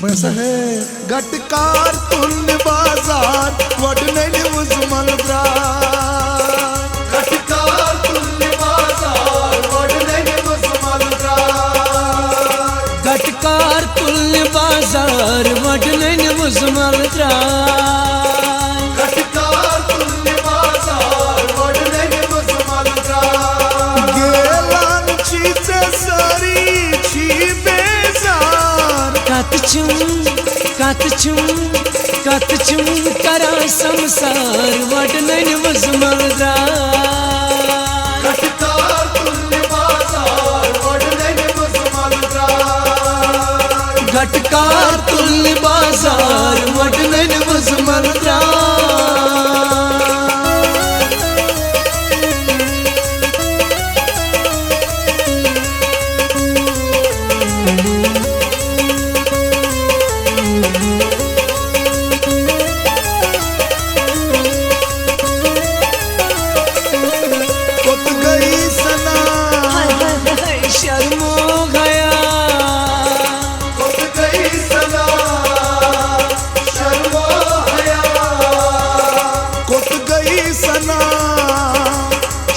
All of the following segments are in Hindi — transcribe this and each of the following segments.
पैसा है गटकार तुल्य बाजार वडने उजमल गटकार तुल्य बाजार वडने उजमल गटकार तुल्य बाजार वडने उजमल गटकार तुल्य बाजार वडने उजमल गेलान चीज़े सारी छी बेजार कत छुम करा संसार वडने उजमल गटकार तुल्य बाजार वडने उजमल गटकार तुल्य बाजार वडने उजमल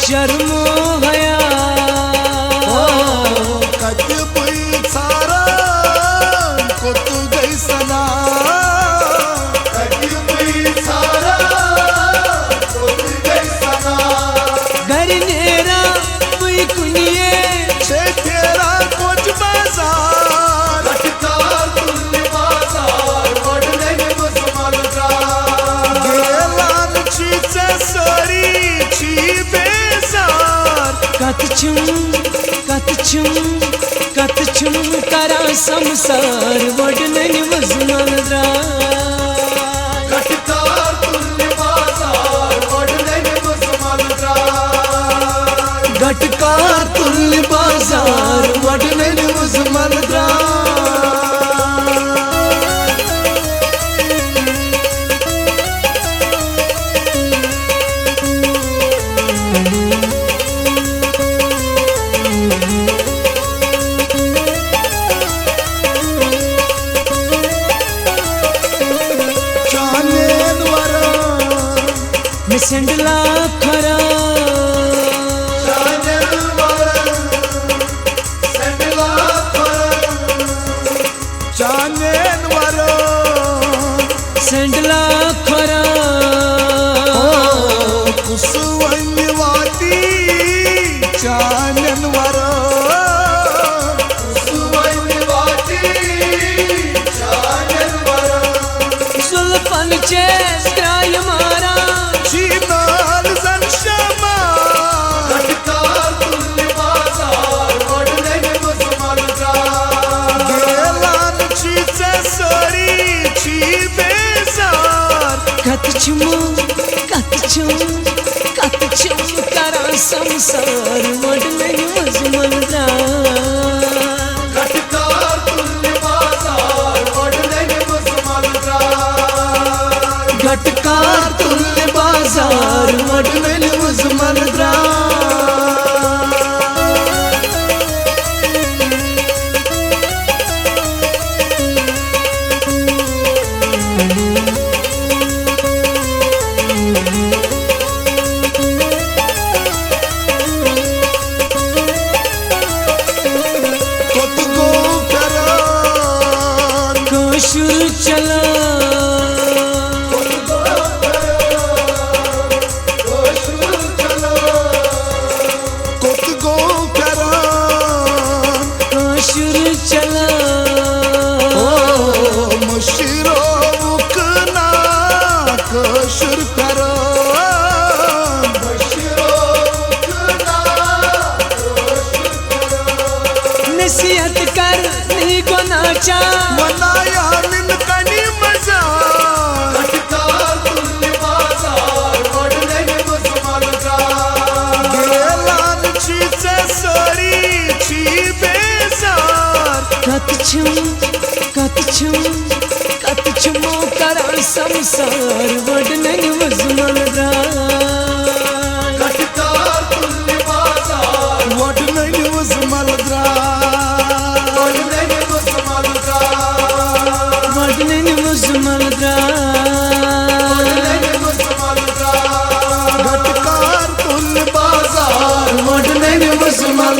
शर्मो हया कत बुई सारा कुत गई सना कत बुई सारा कुत गई सना घर नेरा बुई कुनिए छे तेरा कुछ बाजार गटकार तुल्य बाजार वडने उजमल गेलान चीज़े सारी छी कत छुम करा संसार वडने उजमल गटकार तुल्य बाजार वडने उजमल गटकार तुल्य बाजार वडने उजमल मिसंडला खरा सेंडला खरा कुसवन्यवाती चाननवर कुसवन्यवाती चाननवर सुल्फन चेस ग्राय मारा चीनाल जन शमा गटकार तुल्य बाजार वडने उजमल गेलान चीज़े सारी छी बेजार कत छुम करा संसार वडने उजमल गटकार तुल्य बाजार वडने उजमल गटकार तुल्य बाजार वडने उजमल शुरू चला शुरू चला मुशिरो उकना कशुर करो नसीहत कर नहीं को नाचा मनाया मिन कनी मजा गटकार तुल्य बाजार वडने उजमल गेलान चीज़े सारी छी बेजार कत छुम करा संसार वडने उजमल गटकार तुल्य बाजार वडने उजमल घटकार तुल बाजार मोडने मुसमल